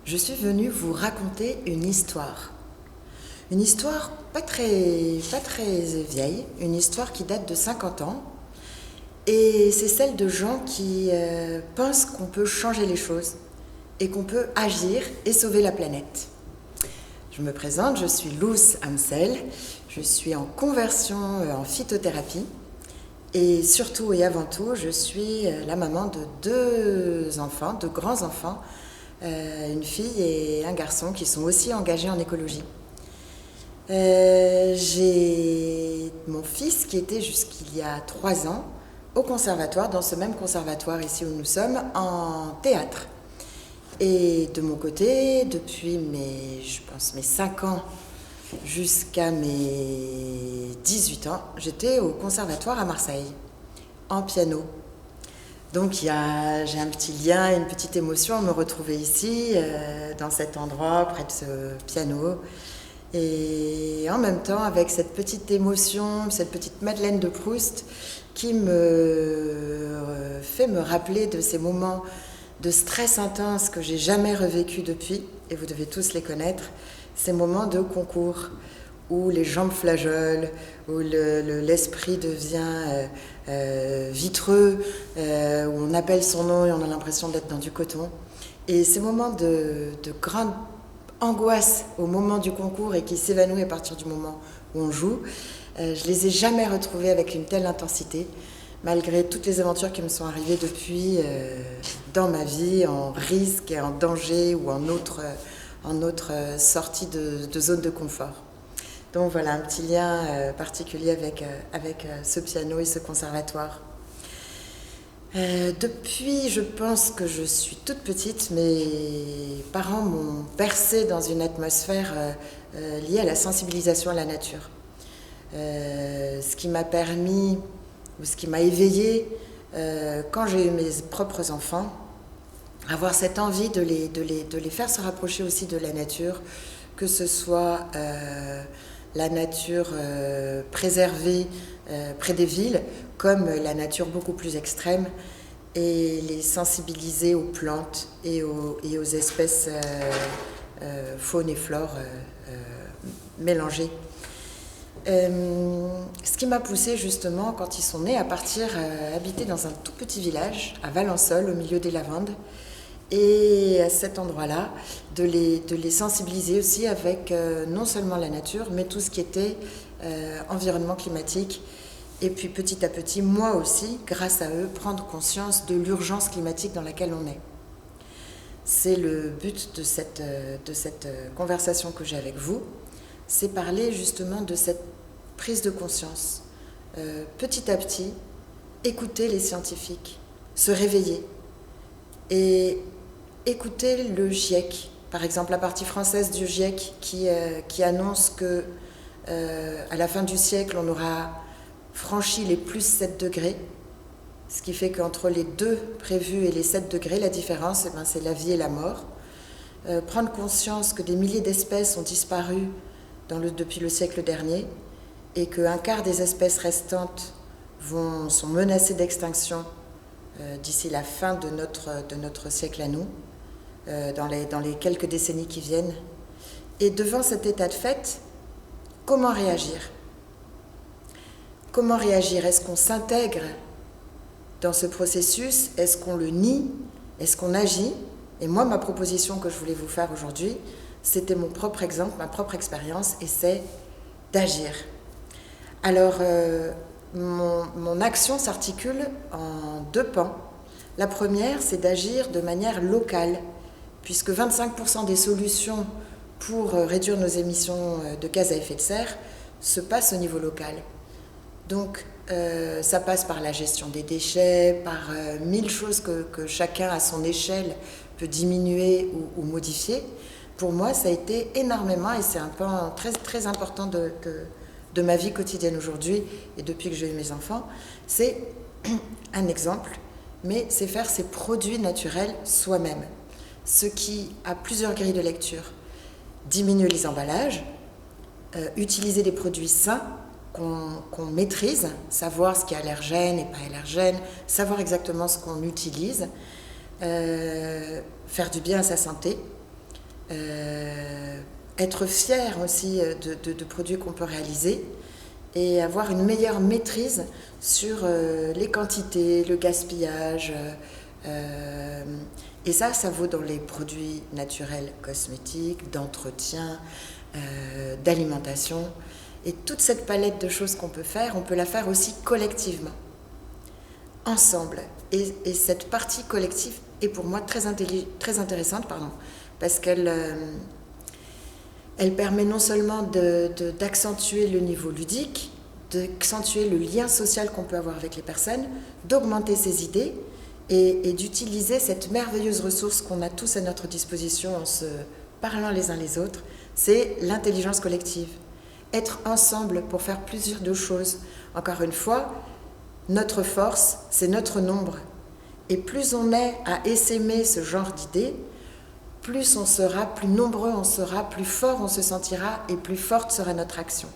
je suis venue vous raconter une histoire. Une histoire pas très vieille, une histoire qui date de 50 ans. Et c'est celle de gens qui pensent qu'on peut changer les choses et qu'on peut agir et sauver la planète. Je me présente, je suis Luce Amsel, je suis en conversion en phytothérapie et surtout et avant tout, je suis la maman de deux enfants, de grands enfants, une fille et un garçon qui sont aussi engagés en écologie. J'ai mon fils qui était jusqu'il y a 3 ans au conservatoire, dans ce même conservatoire ici où nous sommes, en théâtre. Et de mon côté, depuis mes 5 ans jusqu'à mes 18 ans, j'étais au conservatoire à Marseille, en piano. Donc j'ai un petit lien, une petite émotion à me retrouver ici, dans cet endroit, près de ce piano. Et en même temps, avec cette petite émotion, cette petite Madeleine de Proust qui me fait me rappeler de ces moments de stress intense que j'ai jamais revécu depuis, et vous devez tous les connaître, ces moments de concours où les jambes flageolent, où l'esprit devient vitreux, où on appelle son nom et on a l'impression d'être dans du coton. Et ces moments de grande angoisse au moment du concours et qui s'évanouit à partir du moment où on joue, je les ai jamais retrouvés avec une telle intensité, malgré toutes les aventures qui me sont arrivées depuis dans ma vie, en risque et en danger ou en autre sortie de zone de confort. Donc voilà, un petit lien particulier avec ce piano et ce conservatoire. Depuis, je pense que je suis toute petite, mes parents m'ont bercée dans une atmosphère liée à la sensibilisation à la nature. Ce qui m'a permis, ou ce qui m'a éveillée, quand j'ai eu mes propres enfants, avoir cette envie de les faire se rapprocher aussi de la nature, que ce soit la nature préservée près des villes, comme la nature beaucoup plus extrême, et les sensibiliser aux plantes et aux espèces faune et flore mélangées. Ce qui m'a poussée justement, quand ils sont nés, à partir habiter dans un tout petit village, à Valençol, au milieu des lavandes, et à cet endroit-là, de les sensibiliser aussi avec non seulement la nature, mais tout ce qui était environnement climatique. Et puis petit à petit, moi aussi, grâce à eux, prendre conscience de l'urgence climatique dans laquelle on est. C'est le but de cette conversation que j'ai avec vous, c'est parler justement de cette prise de conscience. Petit à petit, écouter les scientifiques, se réveiller et écouter le GIEC. Par exemple, la partie française du GIEC qui annonce que à la fin du siècle, on aura franchi les plus 7 degrés, ce qui fait qu'entre les 2 prévus et les 7 degrés, la différence, c'est la vie et la mort. Prendre conscience que des milliers d'espèces ont disparu depuis le siècle dernier et qu'un quart des espèces restantes sont menacées d'extinction d'ici la fin de notre siècle à nous, dans les quelques décennies qui viennent. Et devant cet état de fait, comment réagir ? Comment réagir ? Est-ce qu'on s'intègre dans ce processus ? Est-ce qu'on le nie ? Est-ce qu'on agit ? Et moi, ma proposition que je voulais vous faire aujourd'hui, c'était mon propre exemple, ma propre expérience, et c'est d'agir. Alors, mon action s'articule en 2 pans. La première, c'est d'agir de manière locale, puisque 25% des solutions pour réduire nos émissions de gaz à effet de serre se passent au niveau local. Donc, ça passe par la gestion des déchets, par 1000 choses que chacun à son échelle peut diminuer ou modifier. Pour moi, ça a été énormément, et c'est un pan très, très important de ma vie quotidienne aujourd'hui, et depuis que j'ai eu mes enfants, c'est un exemple, mais c'est faire ses produits naturels soi-même. Ce qui a plusieurs grilles de lecture. Diminuer les emballages, utiliser des produits sains, qu'on maîtrise, savoir ce qui est allergène et pas allergène, savoir exactement ce qu'on utilise, faire du bien à sa santé, être fier aussi de produits qu'on peut réaliser et avoir une meilleure maîtrise sur les quantités, le gaspillage. Et ça vaut dans les produits naturels cosmétiques, d'entretien, d'alimentation. Et toute cette palette de choses qu'on peut faire, on peut la faire aussi collectivement, ensemble. Et cette partie collective est pour moi très intéressante, parce qu'elle elle permet non seulement d'accentuer le niveau ludique, d'accentuer le lien social qu'on peut avoir avec les personnes, d'augmenter ses idées et d'utiliser cette merveilleuse ressource qu'on a tous à notre disposition en se parlant les uns les autres, c'est l'intelligence collective. Être ensemble pour faire plusieurs de choses. Encore une fois, notre force, c'est notre nombre. Et plus on est à essaimer ce genre d'idées, plus on sera, plus nombreux on sera, plus fort on se sentira et plus forte sera notre action.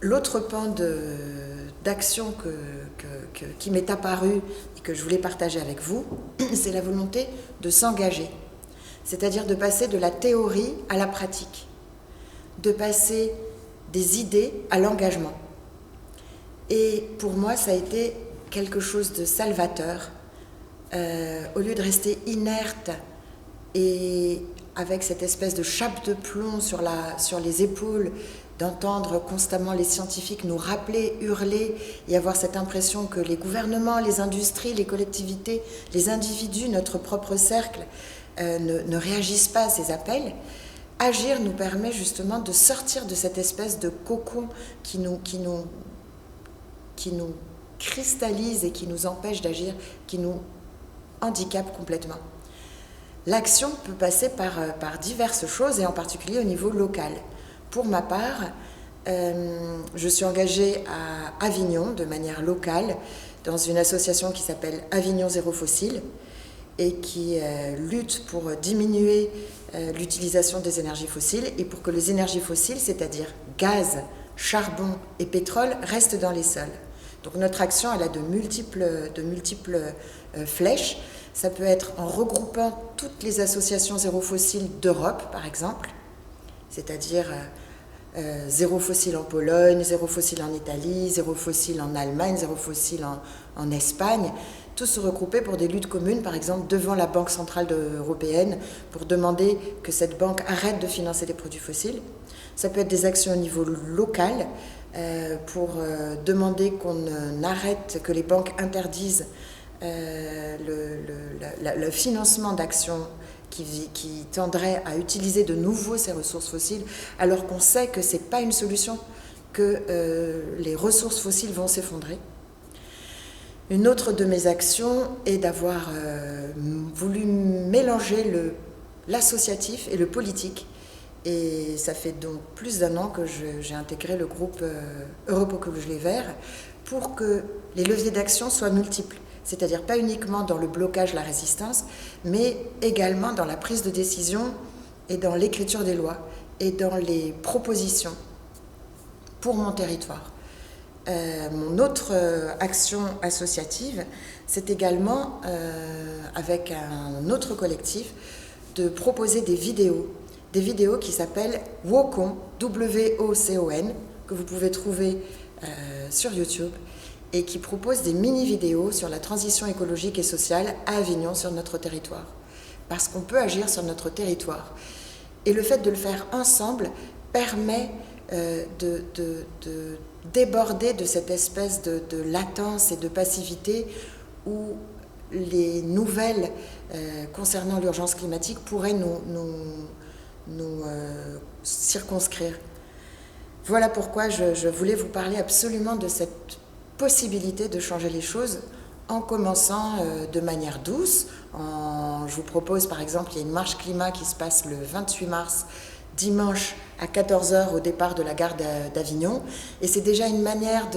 L'autre pan d'action qui m'est apparu et que je voulais partager avec vous, c'est la volonté de s'engager. C'est-à-dire de passer de la théorie à la pratique, de passer des idées à l'engagement. Et pour moi, ça a été quelque chose de salvateur. Au lieu de rester inerte et avec cette espèce de chape de plomb sur les épaules, d'entendre constamment les scientifiques nous rappeler, hurler et avoir cette impression que les gouvernements, les industries, les collectivités, les individus, notre propre cercle ne réagissent pas à ces appels. Agir nous permet justement de sortir de cette espèce de cocon qui nous cristallise et qui nous empêche d'agir, qui nous handicape complètement. L'action peut passer par diverses choses et en particulier au niveau local. Pour ma part, je suis engagée à Avignon de manière locale dans une association qui s'appelle Avignon Zéro Fossile et qui lutte pour diminuer l'utilisation des énergies fossiles et pour que les énergies fossiles, c'est-à-dire gaz, charbon et pétrole, restent dans les sols. Donc notre action, elle a de multiples flèches. Ça peut être en regroupant toutes les associations zéro fossile d'Europe, par exemple, c'est-à-dire zéro fossile en Pologne, zéro fossile en Italie, zéro fossile en Allemagne, zéro fossile en Espagne, tous se regrouper pour des luttes communes, par exemple devant la Banque centrale européenne, pour demander que cette banque arrête de financer les produits fossiles. Ça peut être des actions au niveau local, pour demander qu'on arrête, que les banques interdisent le financement d'actions qui tendraient à utiliser de nouveau ces ressources fossiles, alors qu'on sait que ce n'est pas une solution, que les ressources fossiles vont s'effondrer. Une autre de mes actions est d'avoir voulu mélanger l'associatif et le politique. Et ça fait donc plus d'1 an que j'ai intégré le groupe Europe Écologie Les Verts pour que les leviers d'action soient multiples. C'est-à-dire pas uniquement dans le blocage, la résistance, mais également dans la prise de décision et dans l'écriture des lois et dans les propositions pour mon territoire. Mon autre action associative, c'est également, avec un autre collectif, de proposer des vidéos qui s'appellent WOCON, W-O-C-O-N, que vous pouvez trouver sur YouTube, et qui proposent des mini-vidéos sur la transition écologique et sociale à Avignon, sur notre territoire. Parce qu'on peut agir sur notre territoire. Et le fait de le faire ensemble permet de déborder de cette espèce de latence et de passivité où les nouvelles concernant l'urgence climatique pourraient nous circonscrire. Voilà pourquoi je voulais vous parler absolument de cette possibilité de changer les choses en commençant de manière douce. Je vous propose par exemple, il y a une marche climat qui se passe le 28 mars, dimanche à 14h au départ de la gare d'Avignon, et c'est déjà une manière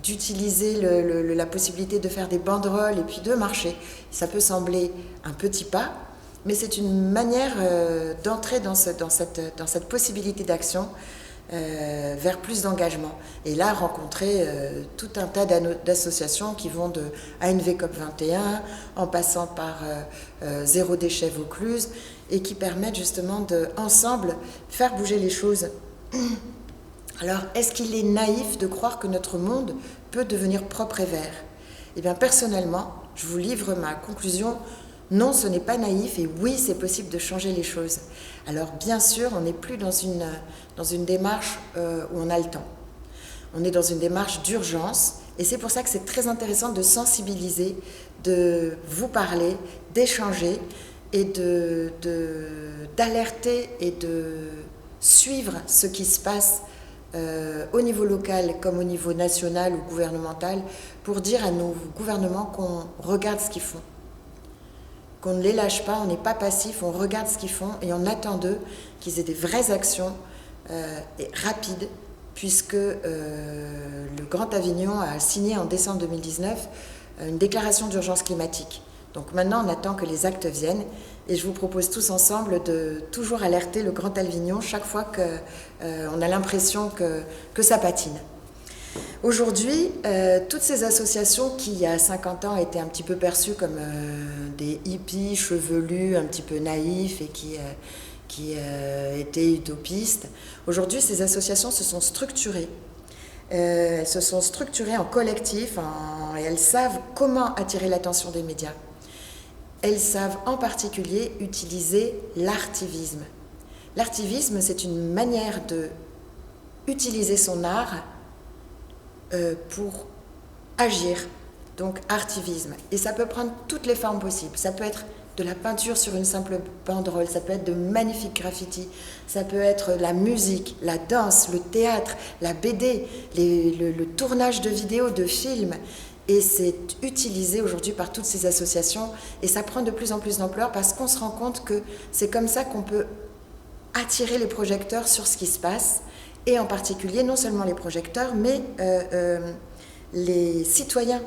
d'utiliser la possibilité de faire des banderoles et puis de marcher. Ça peut sembler un petit pas, mais c'est une manière d'entrer dans cette possibilité d'action vers plus d'engagement. Et là, rencontrer tout un tas d'associations qui vont de ANV COP 21, en passant par Zéro déchet Vaucluse, et qui permettent justement de, ensemble, faire bouger les choses. Alors, est-ce qu'il est naïf de croire que notre monde peut devenir propre et vert ? Eh bien, personnellement, je vous livre ma conclusion. Non, ce n'est pas naïf, et oui, c'est possible de changer les choses. Alors, bien sûr, on n'est plus dans une démarche où on a le temps. On est dans une démarche d'urgence, et c'est pour ça que c'est très intéressant de sensibiliser, de vous parler, d'échanger, et d'alerter et de suivre ce qui se passe au niveau local comme au niveau national ou gouvernemental, pour dire à nos gouvernements qu'on regarde ce qu'ils font. Qu'on ne les lâche pas, on n'est pas passif, on regarde ce qu'ils font et on attend d'eux qu'ils aient des vraies actions et rapides, puisque le Grand Avignon a signé en décembre 2019 une déclaration d'urgence climatique. Donc maintenant, on attend que les actes viennent, et je vous propose tous ensemble de toujours alerter le Grand Avignon chaque fois qu'on a l'impression que ça patine. Aujourd'hui, toutes ces associations qui, il y a 50 ans, étaient un petit peu perçues comme des hippies chevelus, un petit peu naïfs et qui étaient utopistes, aujourd'hui, ces associations se sont structurées. Elles se sont structurées en collectif et elles savent comment attirer l'attention des médias. Elles savent en particulier utiliser l'artivisme. L'artivisme, c'est une manière d'utiliser son art pour agir, donc artivisme. Et ça peut prendre toutes les formes possibles. Ça peut être de la peinture sur une simple banderole, ça peut être de magnifiques graffitis, ça peut être la musique, la danse, le théâtre, la BD, le tournage de vidéos, de films. Et c'est utilisé aujourd'hui par toutes ces associations, et ça prend de plus en plus d'ampleur parce qu'on se rend compte que c'est comme ça qu'on peut attirer les projecteurs sur ce qui se passe, et en particulier non seulement les projecteurs, mais les citoyens,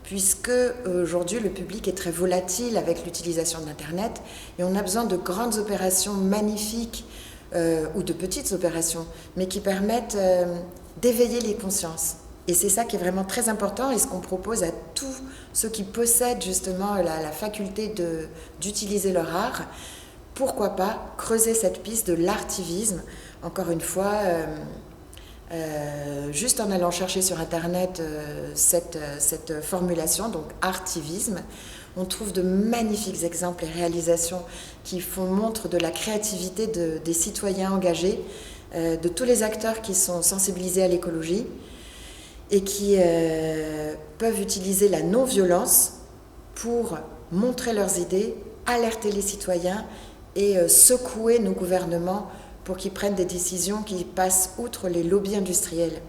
puisque aujourd'hui le public est très volatile avec l'utilisation d'Internet, et on a besoin de grandes opérations magnifiques ou de petites opérations, mais qui permettent d'éveiller les consciences. Et c'est ça qui est vraiment très important, et ce qu'on propose à tous ceux qui possèdent justement la faculté d'utiliser leur art. Pourquoi pas creuser cette piste de l'artivisme, encore une fois, juste en allant chercher sur Internet cette formulation, donc artivisme. On trouve de magnifiques exemples et réalisations qui font montre de la créativité des citoyens engagés, de tous les acteurs qui sont sensibilisés à l'écologie, et qui peuvent utiliser la non-violence pour montrer leurs idées, alerter les citoyens et secouer nos gouvernements pour qu'ils prennent des décisions qui passent outre les lobbies industriels.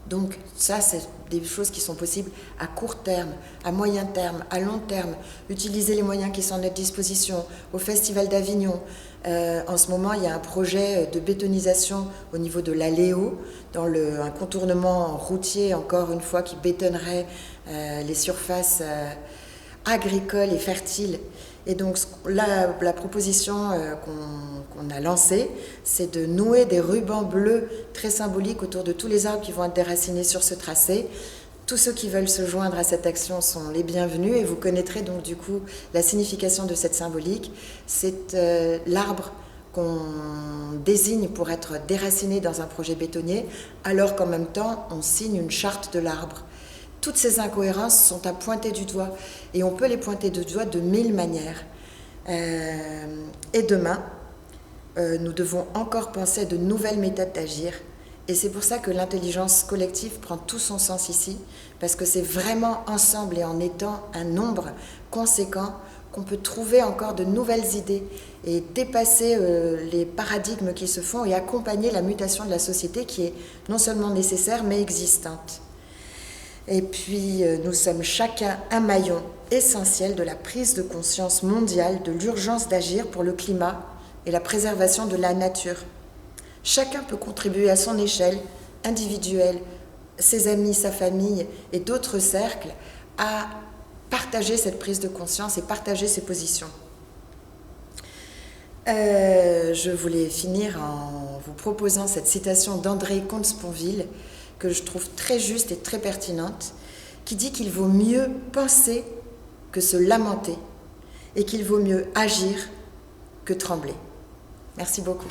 Donc ça, c'est des choses qui sont possibles à court terme, à moyen terme, à long terme. Utiliser les moyens qui sont à notre disposition. Au Festival d'Avignon, en ce moment, il y a un projet de bétonisation au niveau de l'Aléo, dans un contournement routier, encore une fois, qui bétonnerait les surfaces agricoles et fertiles. Et donc la proposition qu'on a lancée, c'est de nouer des rubans bleus très symboliques autour de tous les arbres qui vont être déracinés sur ce tracé. Tous ceux qui veulent se joindre à cette action sont les bienvenus, et vous connaîtrez donc du coup la signification de cette symbolique. C'est l'arbre qu'on désigne pour être déraciné dans un projet bétonnier, alors qu'en même temps on signe une charte de l'arbre. Toutes ces incohérences sont à pointer du doigt, et on peut les pointer du doigt de 1000 manières. Et demain, nous devons encore penser à de nouvelles méthodes d'agir, et c'est pour ça que l'intelligence collective prend tout son sens ici, parce que c'est vraiment ensemble et en étant un nombre conséquent qu'on peut trouver encore de nouvelles idées et dépasser les paradigmes qui se font et accompagner la mutation de la société qui est non seulement nécessaire mais existante. Et puis, nous sommes chacun un maillon essentiel de la prise de conscience mondiale de l'urgence d'agir pour le climat et la préservation de la nature. Chacun peut contribuer à son échelle individuelle, ses amis, sa famille et d'autres cercles à partager cette prise de conscience et partager ses positions. Je voulais finir en en vous proposant cette citation d'André Comte-Sponville, que je trouve très juste et très pertinente, qui dit qu'il vaut mieux penser que se lamenter et qu'il vaut mieux agir que trembler. Merci beaucoup.